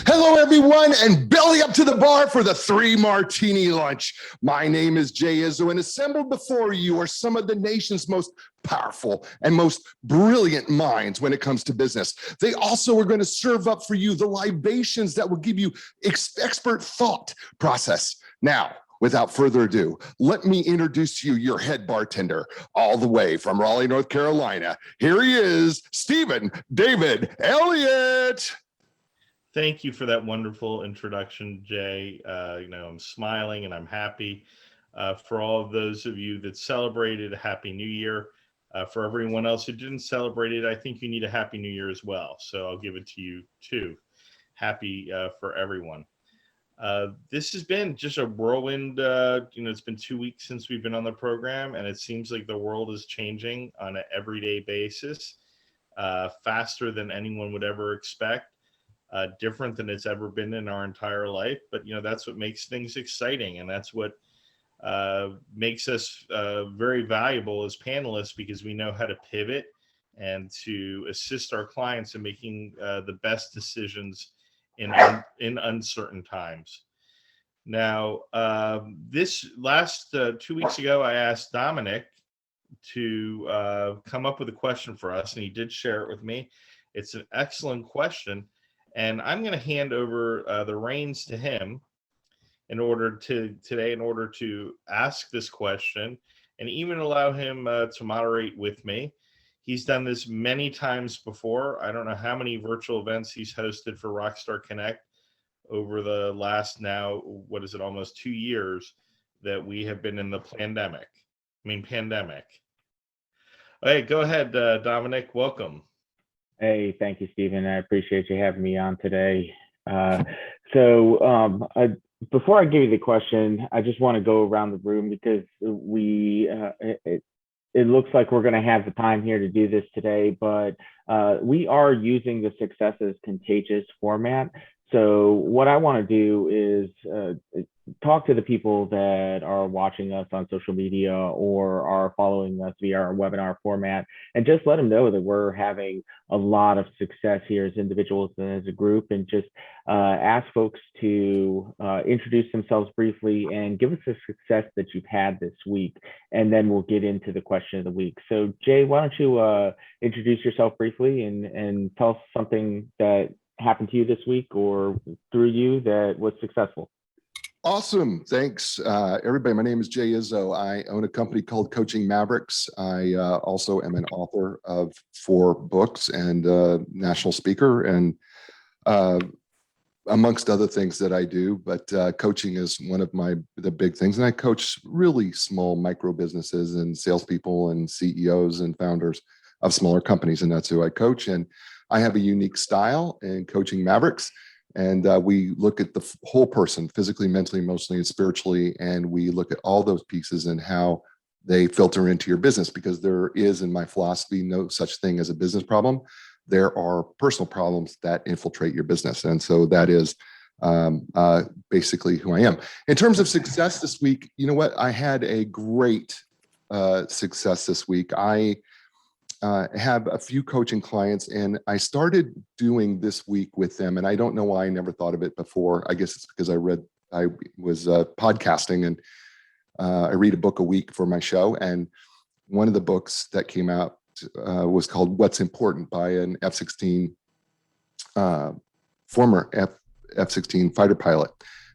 Hello, everyone, and belly up to the bar for the 3 Martini lunch. My name is Izso, and assembled before you are some of the nation's most powerful and most brilliant minds when it comes to business. They also are going to serve up for you the libations that will give you expert thought process. Now, without further ado, let me introduce to you your head bartender, all the way from Raleigh, North Carolina. Here he is, Stephen David Elliot. Thank you for that wonderful introduction, Jay. I'm smiling and I'm happy for all of those of you that celebrated a Happy New Year. For everyone else who didn't celebrate it, I think you need a Happy New Year as well. So I'll give it to you too. Happy for everyone. This has been just a whirlwind. It's been 2 weeks since we've been on the program, and it seems like the world is changing on an everyday basis, faster than anyone would ever expect. Different than it's ever been in our entire life. But, that's what makes things exciting. And that's what makes us very valuable as panelists, because we know how to pivot and to assist our clients in making the best decisions in uncertain times. Now, this last 2 weeks ago, I asked Domenic to come up with a question for us, and he did share it with me. It's an excellent question. And I'm going to hand over the reins to him in order to ask this question, and even allow him to moderate with me. He's done this many times before. I don't know how many virtual events he's hosted for Rockstar Connect over the last almost 2 years that we have been in the pandemic. Hey, go ahead, Domenic. Welcome. Hey, thank you, Stephen. I appreciate you having me on today. Before I give you the question, I just want to go around the room because it looks like we're going to have the time here to do this today, but we are using the Success is Contagious format. So what I want to do is talk to the people that are watching us on social media or are following us via our webinar format, and just let them know that we're having a lot of success here as individuals and as a group, and just ask folks to introduce themselves briefly and give us the success that you've had this week, and then we'll get into the question of the week. So Jay, why don't you introduce yourself briefly and tell us something that happened to you this week or through you that was successful. Awesome. Thanks, everybody. My name is Jay Izso. I own a company called Coaching Mavericks. I also am an author of 4 books and national speaker, and amongst other things that I do. But coaching is one of the big things. And I coach really small micro businesses and salespeople and CEOs and founders of smaller companies. And that's who I coach. And I have a unique style in Coaching Mavericks. And we look at the whole person, physically, mentally, emotionally, and spiritually. And we look at all those pieces and how they filter into your business, because there is, in my philosophy, no such thing as a business problem. There are personal problems that infiltrate your business. And so that is basically who I am. In terms of success this week, you know what? I had a great success this week. I have a few coaching clients, and I started doing this week with them. And I don't know why I never thought of it before. I guess it's because I was podcasting, and I read a book a week for my show. And one of the books that came out was called What's Important by an F-16, former F-16 fighter pilot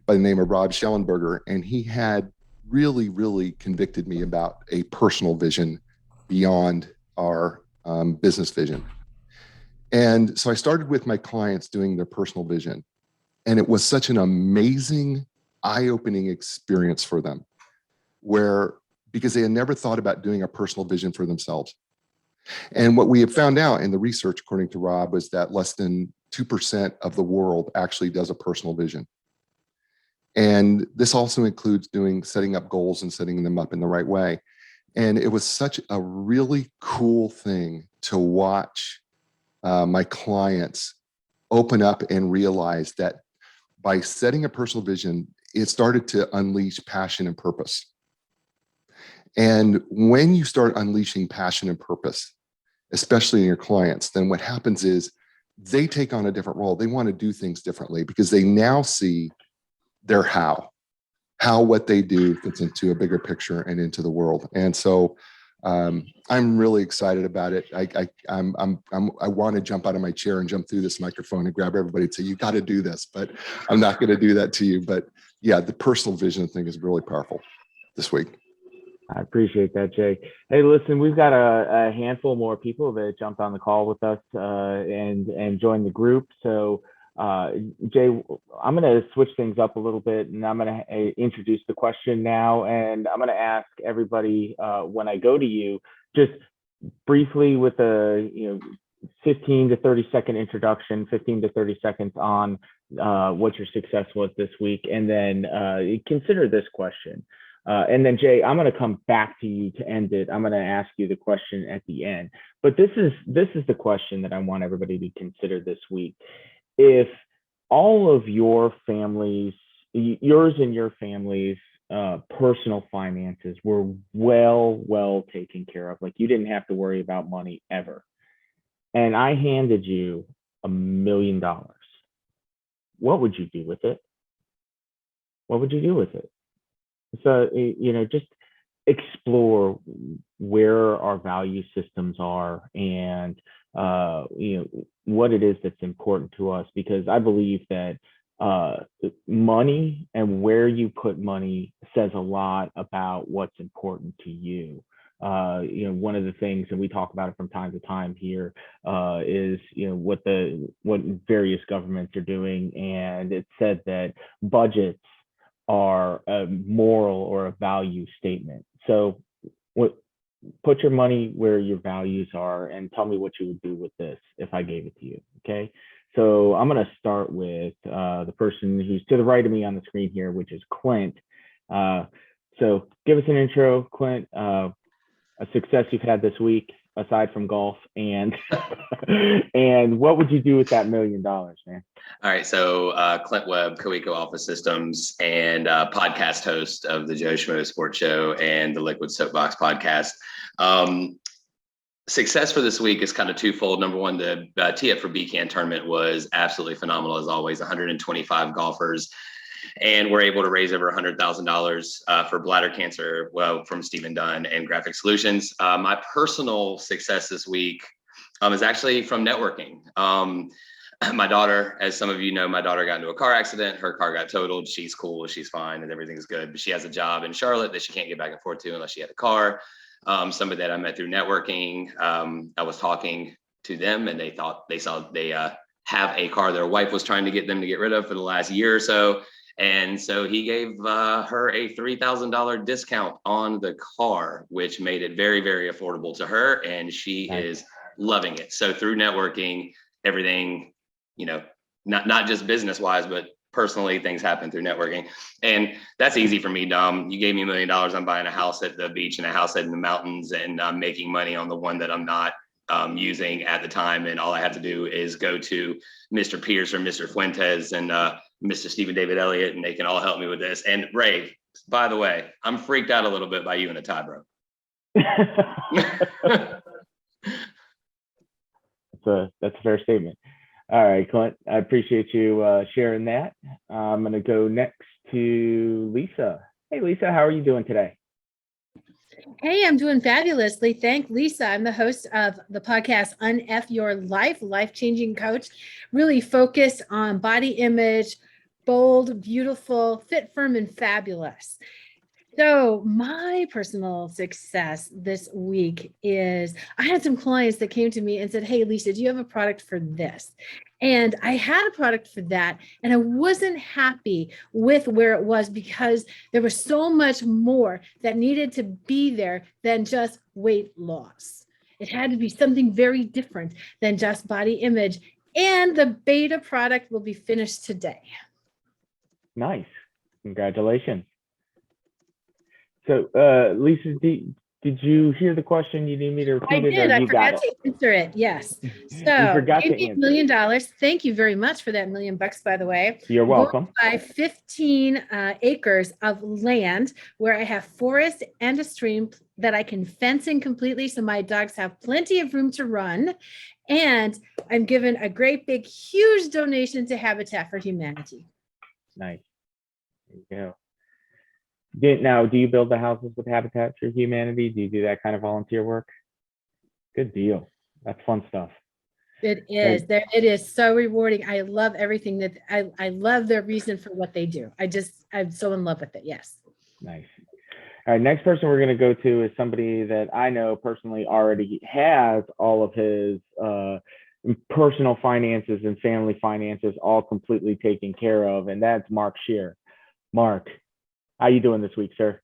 by the name of Rob Schellenberger. And he had really, really convicted me about a personal vision beyond our business vision. And so I started with my clients doing their personal vision. And it was such an amazing, eye-opening experience for them, because they had never thought about doing a personal vision for themselves. And what we have found out in the research, according to Rob, was that less than 2% of the world actually does a personal vision. And this also includes setting up goals and setting them up in the right way. And it was such a really cool thing to watch my clients open up and realize that by setting a personal vision, it started to unleash passion and purpose. And when you start unleashing passion and purpose, especially in your clients, then what happens is they take on a different role. They want to do things differently because they now see their how what they do fits into a bigger picture and into the world. And so I'm really excited about it. I want to jump out of my chair and jump through this microphone and grab everybody and say, you got to do this, but I'm not going to do that to you. But yeah, the personal vision thing is really powerful this week. I appreciate that, Jay. Hey, listen, we've got a handful more people that jumped on the call with us and joined the group. So Jay, I'm going to switch things up a little bit, and I'm going to introduce the question now. And I'm going to ask everybody when I go to you, just briefly with a 15 to 30 second introduction, 15 to 30 seconds on what your success was this week, and then consider this question. And then Jay, I'm going to come back to you to end it. I'm going to ask you the question at the end. But this is the question that I want everybody to consider this week. If all of your families, yours and your family's personal finances were well taken care of, like you didn't have to worry about money ever, and I handed you $1 million, what would you do with it? What would you do with it? So, just explore where our value systems are and, what it is that's important to us, because I believe that money and where you put money says a lot about what's important to you. One of the things, and we talk about it from time to time here, is what various governments are doing, and it said that budgets are a moral or a value statement. So put your money where your values are and tell me what you would do with this if I gave it to you, okay? So I'm gonna start with the person who's to the right of me on the screen here, which is Clint. So give us an intro, Clint, a success you've had this week aside from golf, and and what would you do with that $1 million, man? All right, so Clint Webb, co-eco Office Systems, and podcast host of the Joe Schmo Sports Show and the Liquid Soapbox podcast. Success for this week is kind of twofold. Number one, the Tee Up for BCAN tournament was absolutely phenomenal as always. 125 golfers, and we're able to raise over $100,000 for bladder cancer, from Stephen Dunn and Graphic Solutions. My personal success this week is actually from networking. My daughter, as some of you know, my daughter got into a car accident. Her car got totaled. She's cool. She's fine and everything's good. But she has a job in Charlotte that she can't get back and forth to unless she had a car. Somebody that I met through networking, I was talking to them and they saw they have a car their wife was trying to get them to get rid of for the last year or so. And so he gave her a $3,000 discount on the car, which made it very, very affordable to her. And she is loving it. So through networking, everything, not just business wise, but personally, things happen through networking. And that's easy for me, Dom. You gave me $1 million. I'm buying a house at the beach and a house in the mountains, and I'm making money on the one that I'm not using at the time. And all I have to do is go to Mr. Pierce or Mr. Fuentes and Mr. Stephen David Elliot, and they can all help me with this. And Ray, by the way, I'm freaked out a little bit by you in a tie, bro. That's a fair statement. All right, Clint, I appreciate you sharing that. I'm going to go next to Lisa. Hey, Lisa, how are you doing today? Hey, I'm doing fabulously. Thank Lisa. I'm the host of the podcast Unf Your Life, life-changing coach. Really focus on body image, bold, beautiful, fit, firm, and fabulous. So my personal success this week is I had some clients that came to me and said, hey, Lisa, do you have a product for this? And I had a product for that, and I wasn't happy with where it was because there was so much more that needed to be there than just weight loss. It had to be something very different than just body image. And the beta product will be finished today. Nice. Congratulations. So, Lisa, Did you hear the question? You need me to repeat I it, did. or I you got forgot it? to answer it. Yes. You So forgot to gave me $1 answer. million. Thank you very much for that $1,000,000, by the way. You're I'm going welcome. to buy 15 acres of land where I have forest and a stream that I can fence in completely, so my dogs have plenty of room to run. And I'm given a great big huge donation to Habitat for Humanity. Nice. There you go. Now, do you build the houses with Habitat for Humanity? Do you do that kind of volunteer work? Good deal. That's fun stuff. It is. It is so rewarding. I love everything that I love their reason for what they do. I'm so in love with it. Yes. Nice. All right, next person we're going to go to is somebody that I know personally already has all of his personal finances and family finances all completely taken care of, and that's Mark Shearer. Mark, how you doing this week, sir?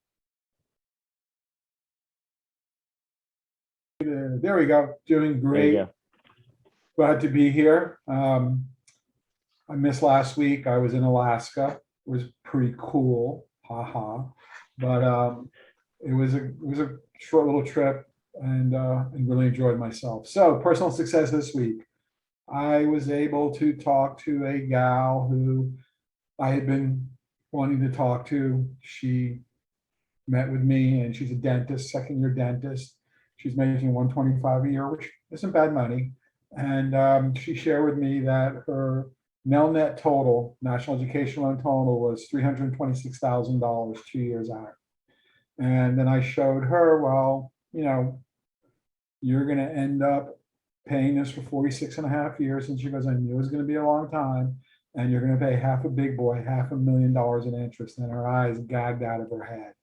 There we go. Doing There great. you go. Glad to be here. I missed last week. I was in Alaska. It was pretty cool. Haha. But it was a short little trip, and really enjoyed myself. So personal success this week. I was able to talk to a gal who I had been wanting to talk to. She met with me, and she's a dentist, second-year dentist. She's making $125 a year, which isn't bad money. And she shared with me that her net total, national education loan total, was $326,000 2 years out. And then I showed her, well, you're going to end up paying this for 46 and a half years. And she goes, I knew it was going to be a long time. And you're going to pay half a big boy, $500,000 in interest. And her eyes gagged out of her head.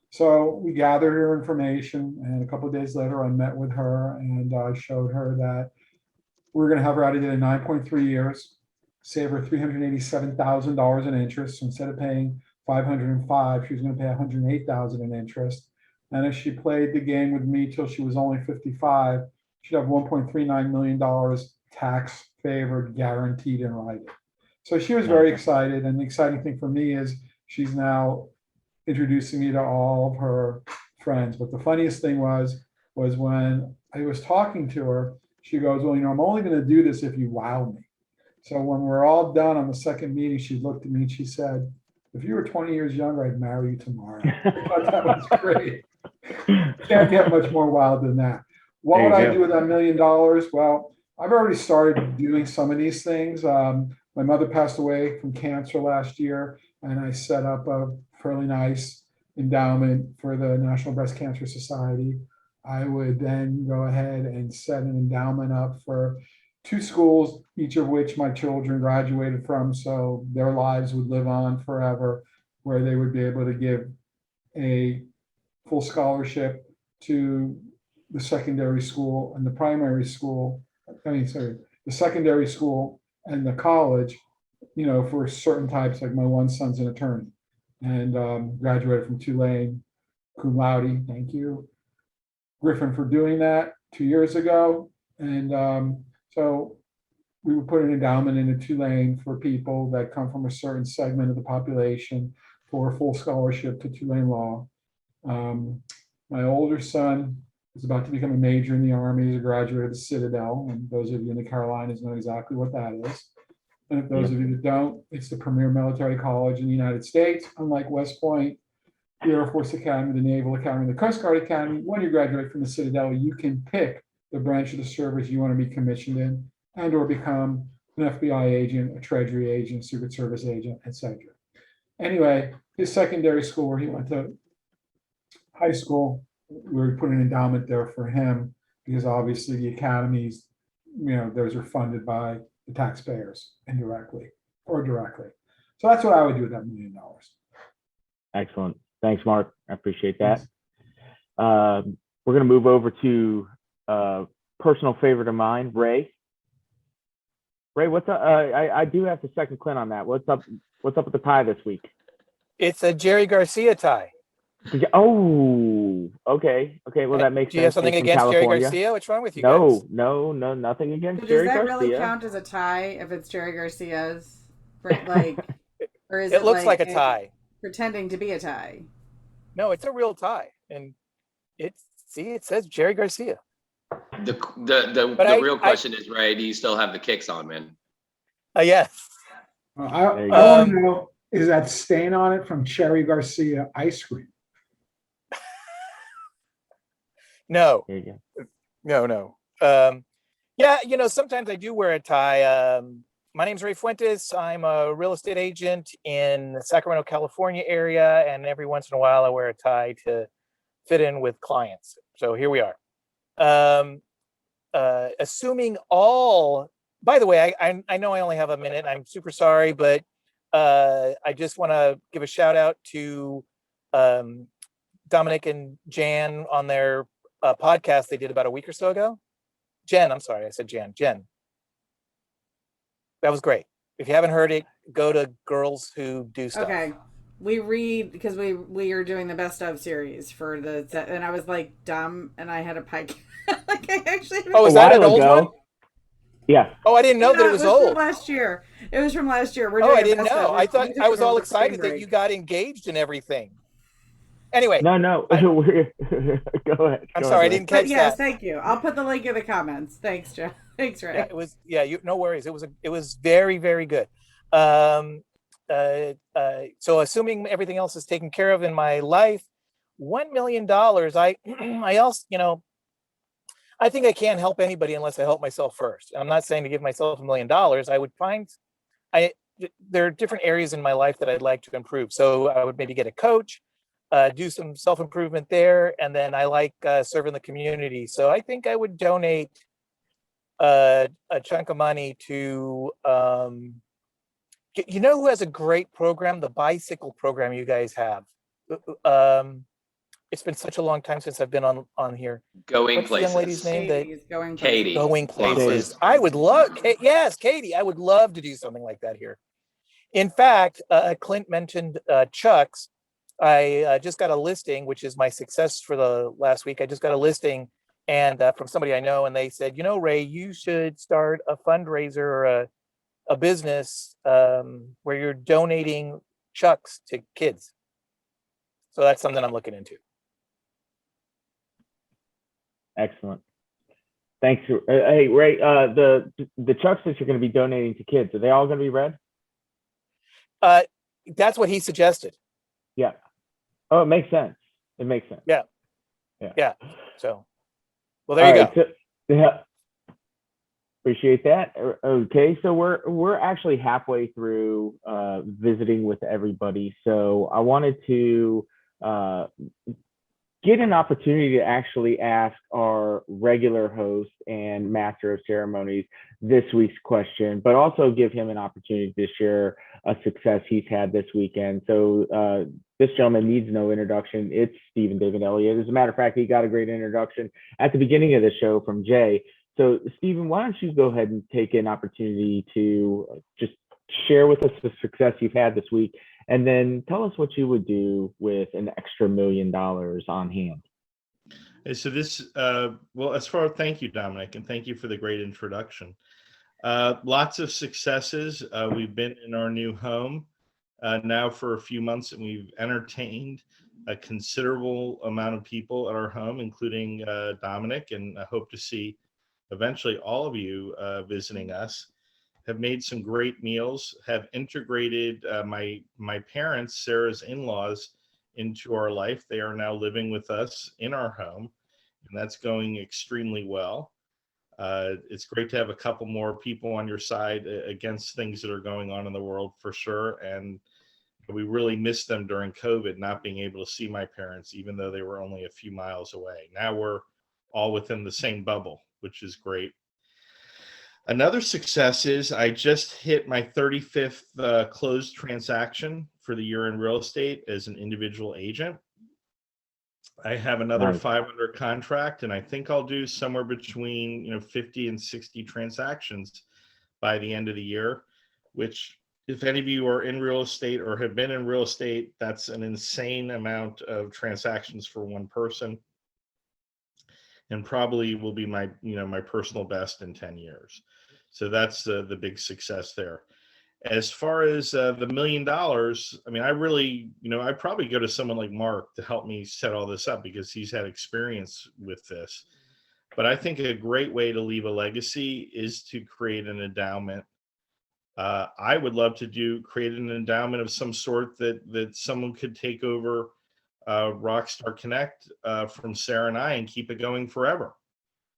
So we gathered her information. And a couple of days later, I met with her and I showed her that we're going to have her out of in 9.3 years, save her $387,000 in interest. So instead of paying $505,000, she was going to pay $108,000 in interest. And if she played the game with me till she was only 55, she'd have $1.39 million tax favored, guaranteed in writing. So she was very excited. And the exciting thing for me is she's now introducing me to all of her friends. But the funniest thing was when I was talking to her, she goes, well, I'm only going to do this if you wow me. So when we're all done on the second meeting, she looked at me and she said, if you were 20 years younger, I'd marry you tomorrow. I thought that was great. Can't get much more wild than that. What would I do with that $1 million? Well, I've already started doing some of these things. My mother passed away from cancer last year, and I set up a fairly nice endowment for the National Breast Cancer Society. I would then go ahead and set an endowment up for 2 schools, each of which my children graduated from, so their lives would live on forever, where they would be able to give a full scholarship to the secondary school and the primary school. The secondary school and the college, for certain types, like my one son's an attorney and graduated from Tulane, cum laude, thank you, Griffin, for doing that 2 years ago. And so we would put an endowment into Tulane for people that come from a certain segment of the population for a full scholarship to Tulane Law. My older son is about to become a major in the Army. He's a graduate of the Citadel, and those of you in the Carolinas know exactly what that is. And if those of you that don't, it's the premier military college in the United States. Unlike West Point, the Air Force Academy, the Naval Academy, the Coast Guard Academy, when you graduate from the Citadel, you can pick the branch of the service you want to be commissioned in and or become an FBI agent, a Treasury agent, Secret Service agent, etc. Anyway, his secondary school where he went to high school, we put an endowment there for him because obviously the academies, those are funded by the taxpayers indirectly or directly. So that's what I would do with that $1 million. Excellent. Thanks, Mark. I appreciate that. We're going to move over to personal favorite of mine, Ray. Ray, what's up? I do have to second Clint on that. What's up with the tie this week? It's a Jerry Garcia tie. Oh, okay. Well, that makes sense. Do you have something against Jerry Garcia? What's wrong with you guys? No, nothing against So Jerry does that Garcia. really count as a tie if it's Jerry Garcia's? Like, or is it looks like a tie. Pretending to be a tie? No, it's a real tie, and it's See, it says Jerry Garcia. The real question is, Ray, do you still have the kicks on, man? Yes. I want to know, is that stain on it from Cherry Garcia ice cream? No. There you go. No. Yeah, sometimes I do wear a tie. My name's Ray Fuentes. I'm a real estate agent in the Sacramento, California area, and every once in a while I wear a tie to fit in with clients. So here we are. Assuming all, by the way, I know I only have a minute. I'm super sorry, but I just want to give a shout out to Domenic and Jan on their podcast they did about a week or so ago. Jen, I'm sorry, I said Jan. Jen. That was great. If you haven't heard it, go to Girls Who Do Stuff. Okay. We read because we are doing the best of series for and I was like dumb and I had a pike. Like I actually. Oh, is that an old one? Yeah. Oh, I didn't know that it was old. From last year. It was from last year. I didn't know. I thought I was all excited that you got engaged and everything. Anyway. No. Go ahead. I'm sorry, I didn't catch that. Yes, thank you. I'll put the link in the comments. Thanks, Jeff. Thanks, Ray. Yeah, it was. Yeah, no worries. It was very, very good. So assuming everything else is taken care of in my life, $1 million. I also, I think I can't help anybody unless I help myself first. I'm not saying to give myself $1 million. I would find, there are different areas in my life that I'd like to improve. So I would maybe get a coach, do some self-improvement there. And then I like serving the community. So I think I would donate a chunk of money to, who has a great program? The bicycle program you guys have. It's been such a long time since I've been on here. Going What's Places. The young lady's name? Katie. Going Places. I would love, yes, Katie. I would love to do something like that here. In fact, Clint mentioned Chuck's. I just got a listing, which is my success for the last week. I just got a listing, and from somebody I know, and they said, Ray, you should start a fundraiser or a business where you're donating Chucks to kids. So that's something I'm looking into. Excellent. Thanks. Hey, Ray, the Chucks that you're going to be donating to kids, are they all going to be red? That's what he suggested. Yeah. Oh, it makes sense. Yeah. So, well, there you go. Yeah. Appreciate that. Okay, so we're actually halfway through visiting with everybody. So I wanted to get an opportunity to actually ask our regular host and master of ceremonies this week's question, but also give him an opportunity to share a success he's had this weekend. So this gentleman needs no introduction. It's Stephen David Elliott. As a matter of fact, he got a great introduction at the beginning of the show from Jay. So Stephen, why don't you go ahead and take an opportunity to just share with us the success you've had this week, and then tell us what you would do with an extra $1 million on hand. So this, thank you, Domenic, and thank you for the great introduction. Lots of successes. We've been in our new home now for a few months, and we've entertained a considerable amount of people at our home, including Domenic, and I hope to see eventually all of you visiting us. Have made some great meals, have integrated my parents, Sarah's in-laws, into our life. They are now living with us in our home, and that's going extremely well. It's great to have a couple more people on your side against things that are going on in the world, for sure. And we really missed them during COVID, not being able to see my parents, even though they were only a few miles away. Now we're all within the same bubble, which is great. Another success is I just hit my 35th closed transaction for the year in real estate as an individual agent. I have another 500 contract, and I think I'll do somewhere between 50 and 60 transactions by the end of the year, which, if any of you are in real estate or have been in real estate, that's an insane amount of transactions for one person, and probably will be my my personal best in 10 years. So that's the big success there. As far as the $1 million, I mean, I really, I'd probably go to someone like Mark to help me set all this up because he's had experience with this. But I think a great way to leave a legacy is to create an endowment. I would love to create an endowment of some sort that someone could take over Rockstar Connect from Sarah and I and keep it going forever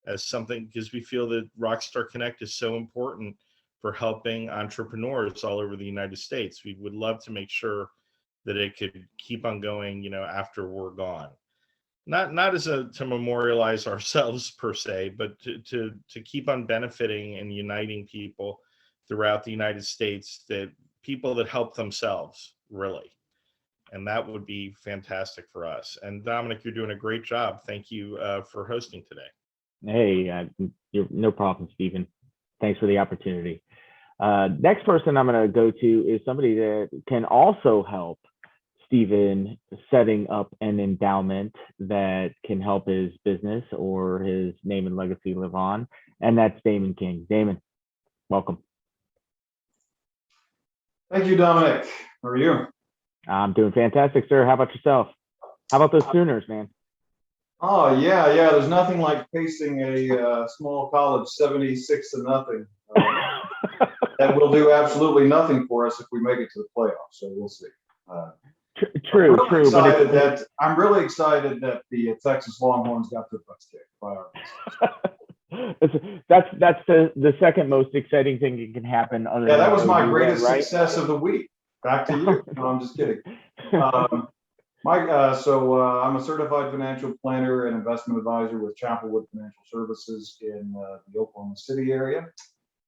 as something, because we feel that Rockstar Connect is so important for helping entrepreneurs all over the United States. We would love to make sure that it could keep on going, after we're gone. Not as to memorialize ourselves per se, but to keep on benefiting and uniting people throughout the United States, that people that help themselves, really. And that would be fantastic for us. And Domenic, you're doing a great job. Thank you for hosting today. Hey, no problem, Stephen. Thanks for the opportunity. Next person I'm going to go to is somebody that can also help Stephen setting up an endowment that can help his business or his name and legacy live on. And that's Damon King. Damon, welcome. Thank you, Domenic. How are you? I'm doing fantastic, sir. How about yourself? How about those Sooners, man? Oh, yeah. There's nothing like facing a small college 76-0. That will do absolutely nothing for us if we make it to the playoffs. So we'll see. True. I'm really excited that the Texas Longhorns got their butts kicked by our That's the second most exciting thing that can happen. That was my greatest success of the week. Back to you. No, I'm just kidding. I'm a certified financial planner and investment advisor with Chapelwood Financial Services in the Oklahoma City area.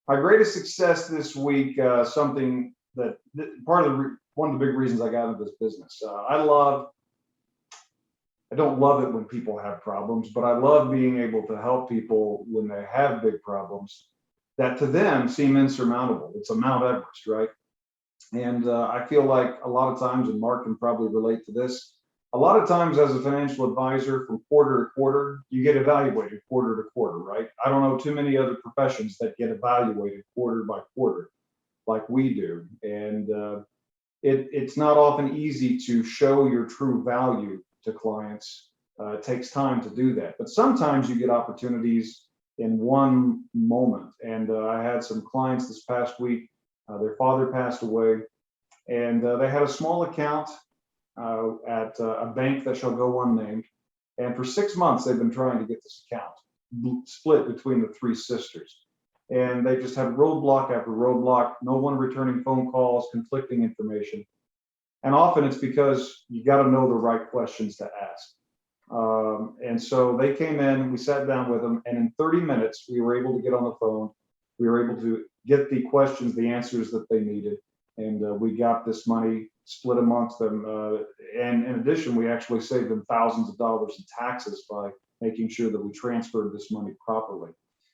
My greatest success this week, something that one of the big reasons I got into this business. I don't love it when people have problems, but I love being able to help people when they have big problems that to them seem insurmountable. It's a Mount Everest, right? And I feel like a lot of times, and Mark can probably relate to this, a lot of times as a financial advisor from quarter to quarter, you get evaluated quarter to quarter, right? I don't know too many other professions that get evaluated quarter by quarter like we do. And it's not often easy to show your true value to clients. It takes time to do that. But sometimes you get opportunities in one moment. And I had some clients this past week, their father passed away, and they had a small account at a bank that shall go unnamed. And for 6 months, they've been trying to get this account split between the three sisters. And they just had roadblock after roadblock, no one returning phone calls, conflicting information. And often it's because you got to know the right questions to ask. And so they came in, we sat down with them, and in 30 minutes, we were able to get on the phone. We were able to get the questions, the answers that they needed. And we got this money split amongst them. And in addition, we actually saved them thousands of dollars in taxes by making sure that we transferred this money properly.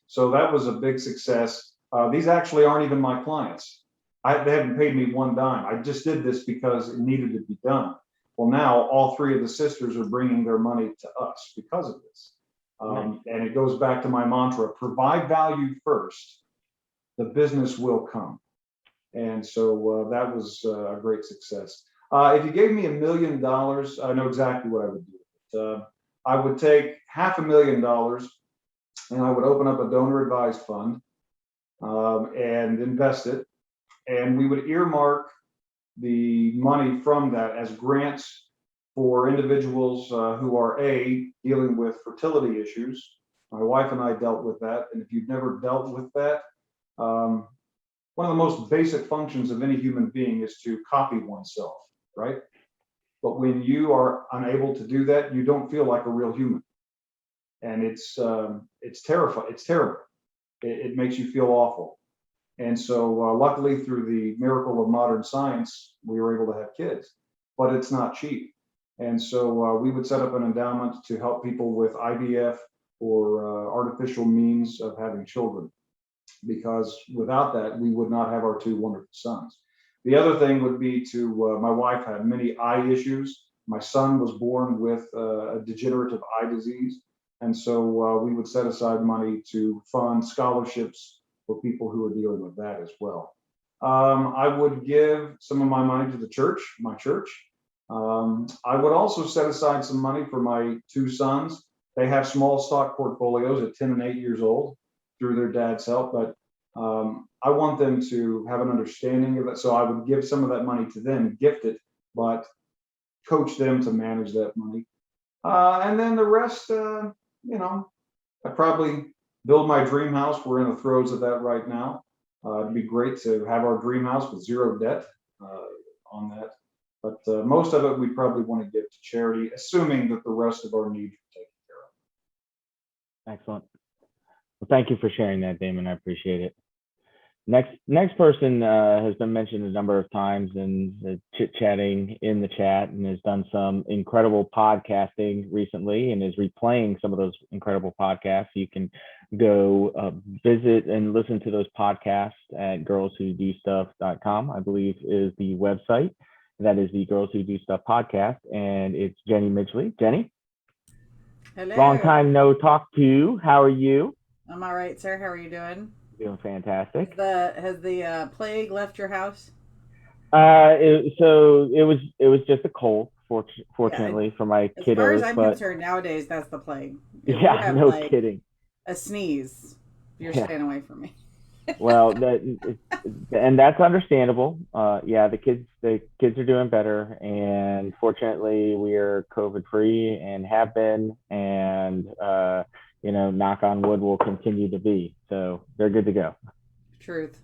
So that was a big success. These actually aren't even my clients. They haven't paid me one dime. I just did this because it needed to be done. Well, now all three of the sisters are bringing their money to us because of this. And it goes back to my mantra, provide value first, the business will come. And so that was a great success. If you gave me $1 million, I know exactly what I would do. I would take $500,000 and I would open up a donor advised fund and invest it. And we would earmark the money from that as grants for individuals who are dealing with fertility issues. My wife and I dealt with that. And if you've never dealt with that, one of the most basic functions of any human being is to copy oneself, right? But when you are unable to do that, you don't feel like a real human. And it's terrifying. It's terrible. It makes you feel awful. And so luckily through the miracle of modern science, we were able to have kids, but it's not cheap. And so we would set up an endowment to help people with IVF or artificial means of having children, because without that, we would not have our two wonderful sons. The other thing would be my wife had many eye issues. My son was born with a degenerative eye disease. And so we would set aside money to fund scholarships for people who are dealing with that as well. I would give some of my money to the church, my church. I would also set aside some money for my two sons. They have small stock portfolios at 10 and 8 years old through their dad's help, but I want them to have an understanding of it. So I would give some of that money to them, gift it, but coach them to manage that money. And then the rest, I'd probably build my dream house. We're in the throes of that right now. It'd be great to have our dream house with zero debt on that. But most of it, we probably want to give to charity, assuming that the rest of our needs are taken care of. Excellent. Well, thank you for sharing that, Damon. I appreciate it. Next person has been mentioned a number of times and chit-chatting in the chat, and has done some incredible podcasting recently and is replaying some of those incredible podcasts. You can go visit and listen to those podcasts at girlswhodostuff.com, I believe is the website. That is the Girls Who Do Stuff podcast, and it's Jenny Midgley. Jenny? Hello. Long time no talk to. How are you? I'm all right, sir. How are you doing? Doing fantastic. Has the plague left your house? So it was just a cold, fortunately, for my As kiddos. far as I'm concerned, nowadays that's the plague. If you Yeah, have, no like, kidding. a sneeze, you're Yeah. staying away from me. Well, and that's understandable. Yeah, the kids are doing better, and fortunately, we are COVID free and have been, and knock on wood, will continue to be. So they're good to go. Truth.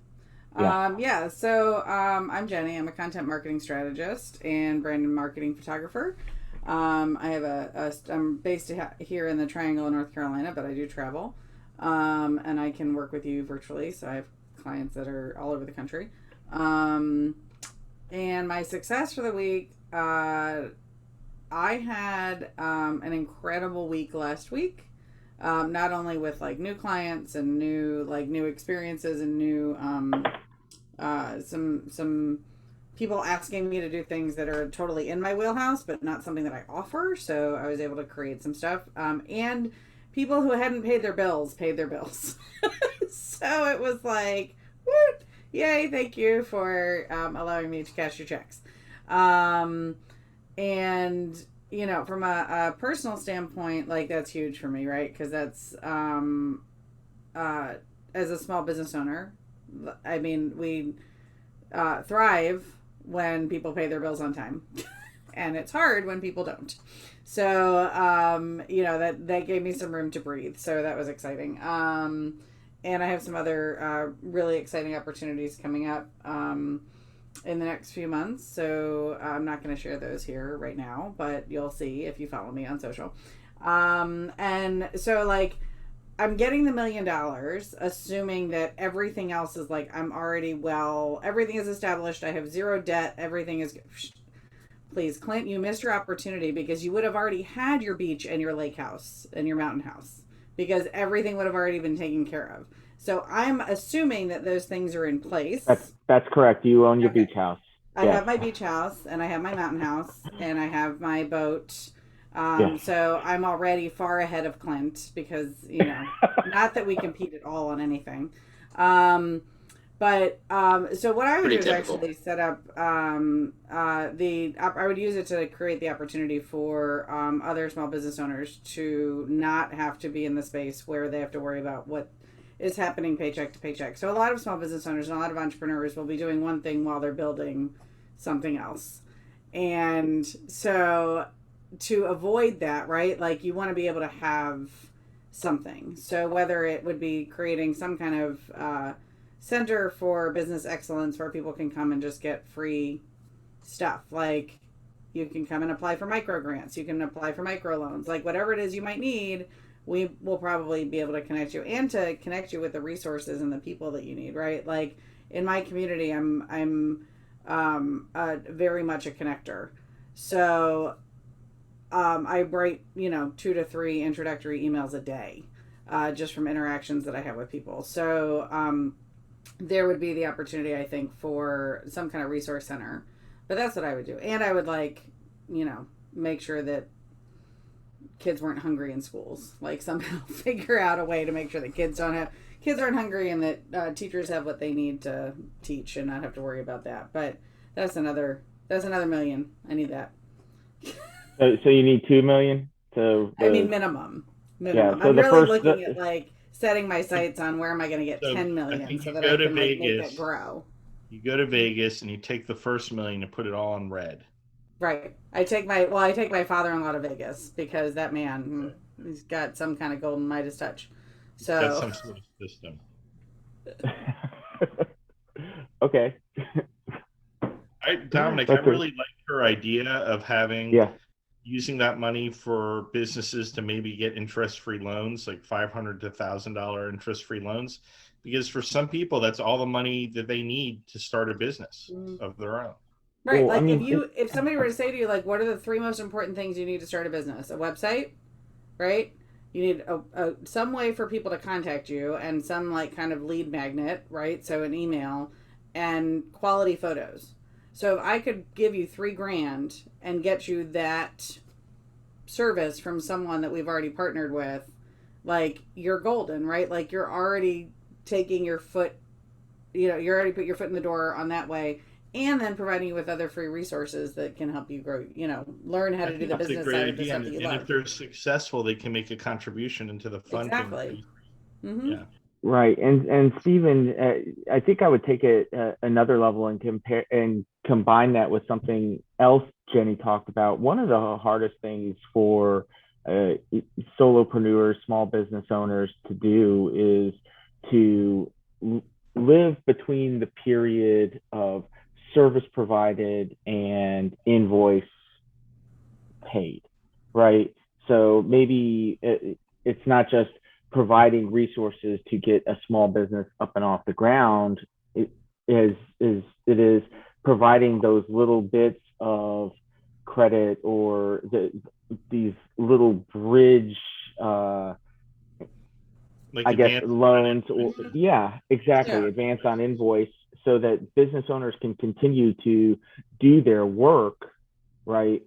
Yeah. So I'm Jenny. I'm a content marketing strategist and brand and marketing photographer. I have I'm based here in the Triangle in North Carolina, but I do travel. And I can work with you virtually. So I have clients that are all over the country. And my success for the week, I had an incredible week last week. Not only with like new clients and new experiences and new some people asking me to do things that are totally in my wheelhouse, but not something that I offer. So I was able to create some stuff. And people who hadn't paid their bills paid their bills. So it was like, woot, yay, thank you for allowing me to cash your checks. And from a personal standpoint, like that's huge for me, right? Because that's as a small business owner, I mean, we thrive when people pay their bills on time. And it's hard when people don't. So, that gave me some room to breathe. So that was exciting. And I have some other really exciting opportunities coming up in the next few months. So I'm not going to share those here right now, but you'll see if you follow me on social. And so like, I'm getting the $1 million, assuming that everything else is like, I'm already everything is established. I have zero debt. Everything is good. Please, Clint, you missed your opportunity because you would have already had your beach and your lake house and your mountain house because everything would have already been taken care of. So I'm assuming that those things are in place. That's correct. You own your beach house. I have my beach house and I have my mountain house and I have my boat. So I'm already far ahead of Clint because, not that we compete at all on anything. But so what I would do is actually set up I would use it to create the opportunity for other small business owners to not have to be in the space where they have to worry about what is happening paycheck to paycheck. So a lot of small business owners and a lot of entrepreneurs will be doing one thing while they're building something else. And so to avoid that, right? Like you want to be able to have something. So whether it would be creating some kind of center for business excellence where people can come and just get free stuff. Like you can come and apply for micro grants. You can apply for micro loans, like whatever it is you might need, we will probably be able to connect you and to connect you with the resources and the people that you need, right? Like in my community, I'm very much a connector. So I write, 2 to 3 introductory emails a day, just from interactions that I have with people. So, there would be the opportunity, I think, for some kind of resource center, but that's what I would do. And I would make sure that kids weren't hungry in schools. Like somehow figure out a way to make sure that kids aren't hungry and that teachers have what they need to teach and not have to worry about that. But that's another million. I need that. So you need 2 million. So I mean minimum. Yeah. So I'm the really first looking at like setting my sights on where am I going to get So 10 I million think so you that go I to can like, make Vegas. that grow. You go to Vegas and you take the first million and put it all in red. Right. I take my father-in-law to Vegas because that man, he's got some kind of golden Midas touch. So Got some sort of system. Okay. Dominic, I really like her idea of using that money for businesses to maybe get interest-free loans, like $500 to $1,000 interest-free loans, because for some people, that's all the money that they need to start a business of their own. Right. Well, Like I mean, if somebody were to say to you, like, what are the 3 most important things you need to start a business? A website, right? You need some way for people to contact you and some like kind of lead magnet, right? So an email and quality photos. So if I could give you $3,000 and get you that service from someone that we've already partnered with, like you're golden, right? Like you're already taking your foot, you already put your foot in the door on that way. And then providing you with other free resources that can help you grow, learn how to do the business side of the stuff that you love. And if they're successful, they can make a contribution into the fund. Exactly. Mm-hmm. Yeah. Right. And Stephen, I think I would take it another level and combine that with something else Jenny talked about. One of the hardest things for solopreneurs, small business owners to do is to live between the period of service provided and invoice paid, right? So maybe it's not just providing resources to get a small business up and off the ground. It is providing those little bits of credit or these little bridge like I guess loans or exactly, advance on invoice, so that business owners can continue to do their work, right,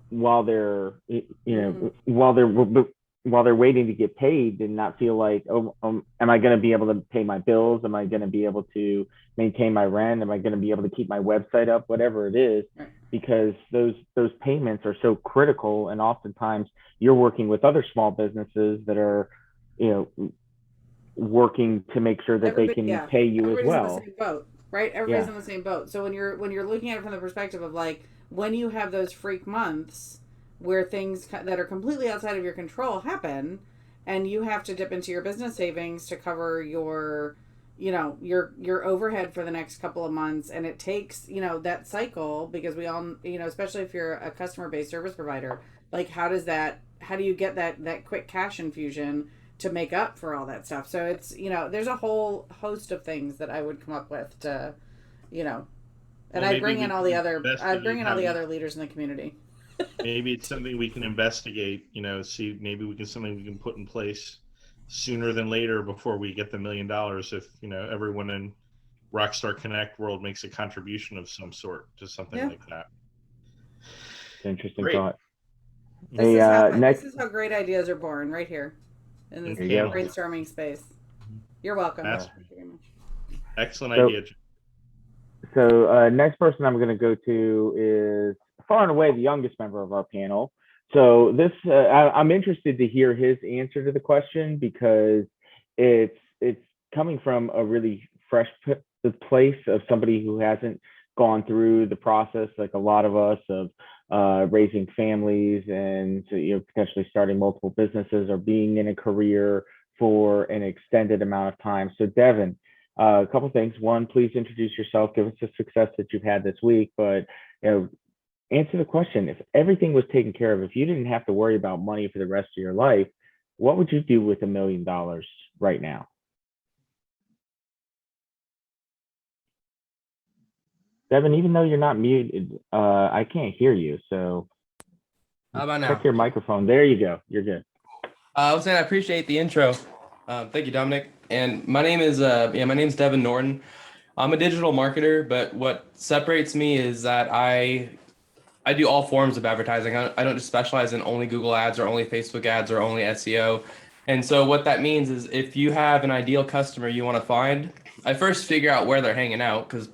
while they're while they're waiting to get paid, and not feel like, am I going to be able to pay my bills? Am I going to be able to maintain my rent? Am I going to be able to keep my website up? Whatever it is, because those payments are so critical, and oftentimes you're working with other small businesses that are working to make sure that they can pay you as well. Everybody's in the same boat, right? Everybody's in the same boat. So when you're looking at it from the perspective of like, when you have those freak months where things that are completely outside of your control happen, and you have to dip into your business savings to cover your overhead for the next couple of months, and it takes that cycle, because we all especially if you're a customer-based service provider, like how do you get that quick cash infusion to make up for all that stuff? So it's there's a whole host of things that I would come up with to and I'd bring in all the other leaders in the community. Maybe it's something we can investigate, see maybe something we can put in place sooner than later before we get the $1 million, if everyone in Rockstar Connect world makes a contribution of some sort to something like that. Interesting thought. This is how great ideas are born, right here in this brainstorming space. You're welcome. Excellent idea. So next person I'm going to go to is far and away the youngest member of our panel. So this, I'm interested to hear his answer to the question, because it's coming from a really fresh place of somebody who hasn't gone through the process like a lot of us of raising families and potentially starting multiple businesses or being in a career for an extended amount of time. So Devin, a couple of things. One, please introduce yourself, give us the success that you've had this week, but answer the question. If everything was taken care of, if you didn't have to worry about money for the rest of your life, what would you do with $1 million right now? Devin, even though you're not muted, I can't hear you. So how about now? Check your microphone. There you go. You're good. I was saying I appreciate the intro. Thank you, Dominic. And my name is Devin Norton. I'm a digital marketer, but what separates me is that I I do all forms of advertising. I don't just specialize in only Google ads or only Facebook ads or only SEO. And so what that means is if you have an ideal customer you want to find, I first figure out where they're hanging out because